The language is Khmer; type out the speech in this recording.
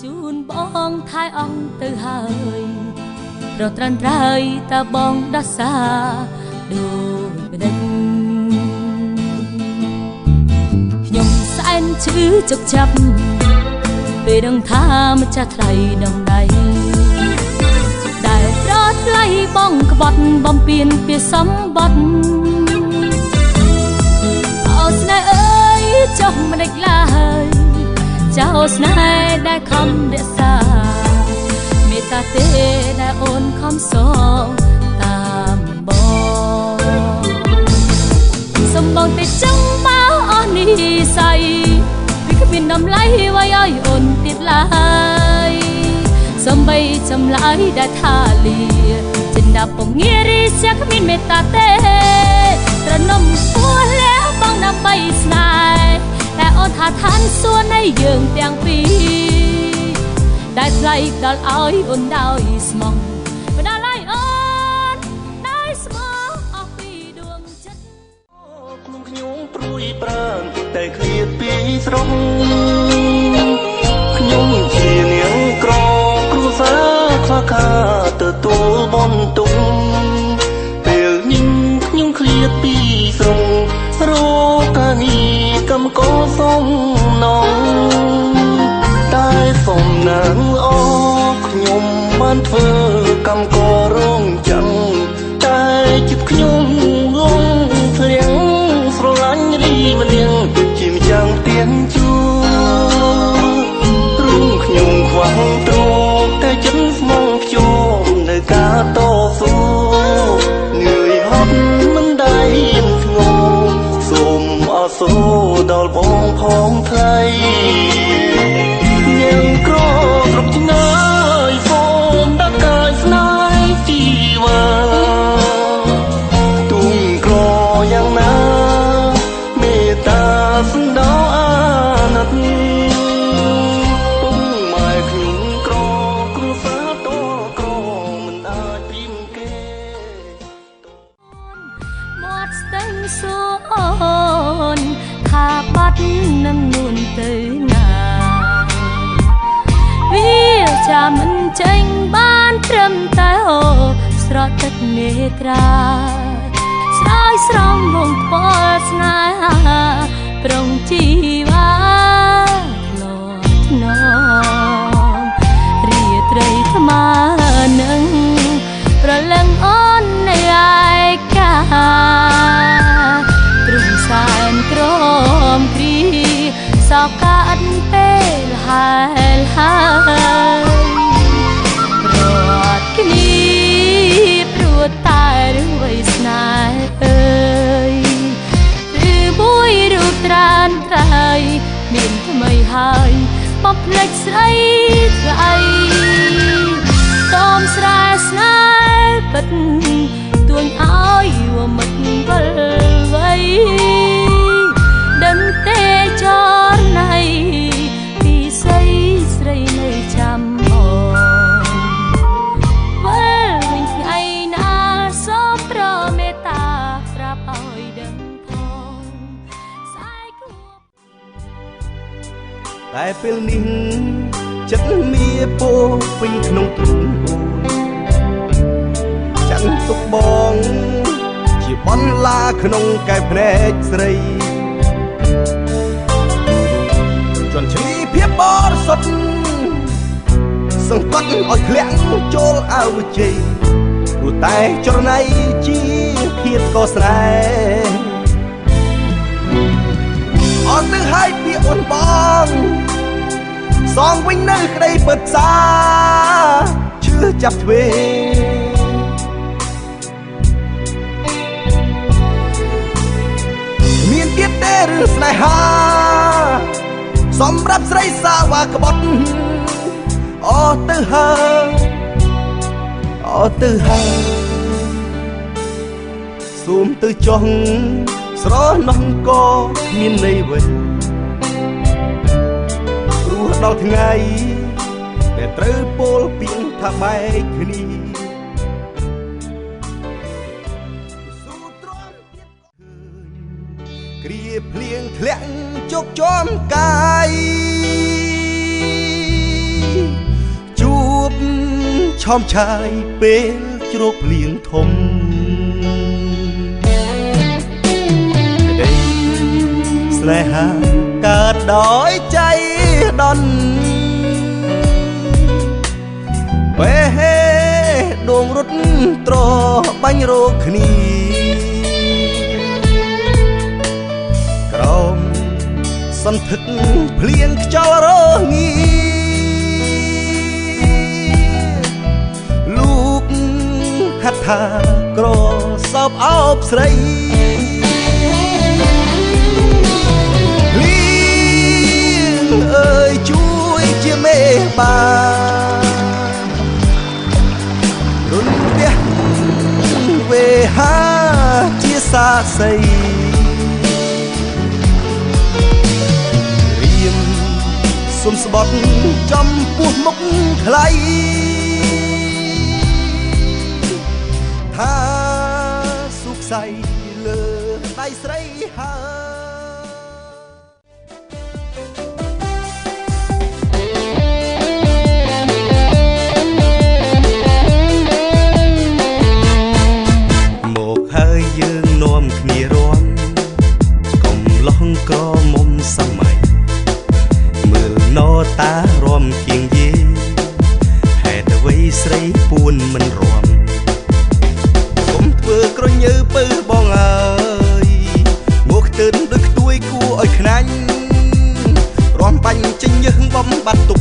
จูนบองท้ายองទៅហើយរត់ត្រាន់ត្រើយតើបងដោះសាដូចបដិញខ្ញុំស្អែនឈឺជុកចាប់ពេលដឹងថាម្ចាស់ថ្លៃដំដៃដែលប្រត់ថ្លៃបងក្បត់បំពេញពីសម្បត្តិអោស្នេហ៍អើយចុះមិនដេចឡើយចោស្នេហ៍ដែលខំរក្សាមេត្តាទេដែលអូនខំសងតាមបងសំបងតែចង់បើអស់នេះស័យវាគ្មានតម្លៃអ្វីឲ្យអូនទៀតឡើយសំបីចម្លើយដែលថាលាចិនដាពងងារីសៀគ្មានមេត្តាទេត្រនំពោះលះបងដើម្បីស្នេហ៍តែអូនថាឋានសួគ៌នៃយើងទាំងពីរដែលថ្លៃដល់ឲ្យអូនដោយស្មោះបដាលឲ្យអូនដោយស្មោះអស់ពីដួងចិត្តក្នុងខ្ញុំព្រួយប្រាំតែឃ្លាតពីស្រុកខ្ញុំជានាងក្រគ្រួសារខ្វះការទទួលបន្ទុកពេលញឹមខ្ញុំឃ្លាតពីស្រុករកការងារកម្មករសំណងតែសំណាងល្អខ្ញុំបានធ្វើកម្មកររងចាំងតែចិត្តខ្ញុំងងធ្លាក់ស្រឡាញ់រីម្លៀងជាម្ចាំងផ្ទះជួរូងខ្ញុំខ្វះទ្រង់តែចិត្តស្មងភ្ជាប់នៅការតស៊ូនឿយហត់មិនได้ធ្ងន់សូមអសូរដល់បងផងថ្លៃនាងក្រស្រុកឆ្ងាយសូមដាក់កាយស្នេហ៍ជីវាទុំក្រយ៉ាងណាមេត្តាស្ដោអាណិតពុំម៉ែខ្ញុំក្រគ្រួសារតក្រមិនអាចព្រៀមគេមាត់ស្ទឹងសួរអូនថាបាត់នឹងនួនទៅណាវាចាំមិនចេញបានត្រឹមតែអូស្រក់ទឹកមេត្រាស្រោយស្រង់វងផ្ពាល់ស្នេហាប្រងជីវ៉ាធ្លាប់ធ្នមរាត្រីថ្មនឹងប្រលឹងអូននៅឯកាទ្រុំសែនក្រមគ្រីសោកកាត់ពេលហើយប្រត់គ្នាព្រួតតែរឿងវ័យស្នេហ៍អើយឬមួយរូបត្រានត្រៃមានថ្មីហើយបំភ្លេចស្រីថ្លៃតមស្រែស្នេហ៍ពិតទួញឲ្យវមិតវិលវ័យដឹងទេចរណៃពីស្រីស្រីនៅចាំអូនវិលវិញថ្ងៃណាសូមប្រមេត្តាប្រាប់ឲ្យដឹងផងស្អែកគួបតែពេលនេះចិត្តមានពោពេញក្នុងទ្រូងអូនចាំទុកបងជាបន្លាក្នុងកែវភ្នែកស្រីជន់ឈ្លីភាពបរិសុទ្ធសង្កត់ឲ្យធ្លាក់ចូលអវជ័យព្រោះតែចរណៃជាភាពក៏ស្រែអត់ទៅឲ្យពីអូនបងសងវិញនៅក្តីពិតសាឈឺចាប់ទ្វេមានទៀតទេឬស្នេហាសម្រាប់ស្រីសាវ៉ាក្បត់អត់ទៅហើយសូមទៅចុះស្រណោះក៏គ្មានន័យវិញព្រោះដល់ថ្ងៃដែលត្រូវពោលពីងថាបែកគ្នាគ្រាភ្លៀងធ្លាក់ជោគជាំកាយ ឆោមឆាយពេលជ្រោកភ្លៀងធំក្តីស្នេហាកើតដោយใจដន់វេហេដួងរត់ត្របាញ់រោគគ្នាក្រោមសន្ធឹកភ្លៀងខ្យល់រងាលោកហាត់ថាក្រសោបអោបស្រីភ្លៀងអើយជួយជាមេបារុនផ្ទះវេហាជាសាស័យរៀមសុំស្បត់ចំពោះមុខថ្លៃថាសុខស័យលើដៃស្រីហើមកហើយយើងនាំគ្នារាំកំឡោះក្រមុំសម័យមើលណតារាំគៀងយេហេតុអ្វីស្រីពួនមិនរាំធ្វើក្រញើពើបងអើយមកខ្ទើនដូចខ្ទួយគួរឲ្យខ្នាញ់រំបាញ់ចេញញើសបំបាត់ទុក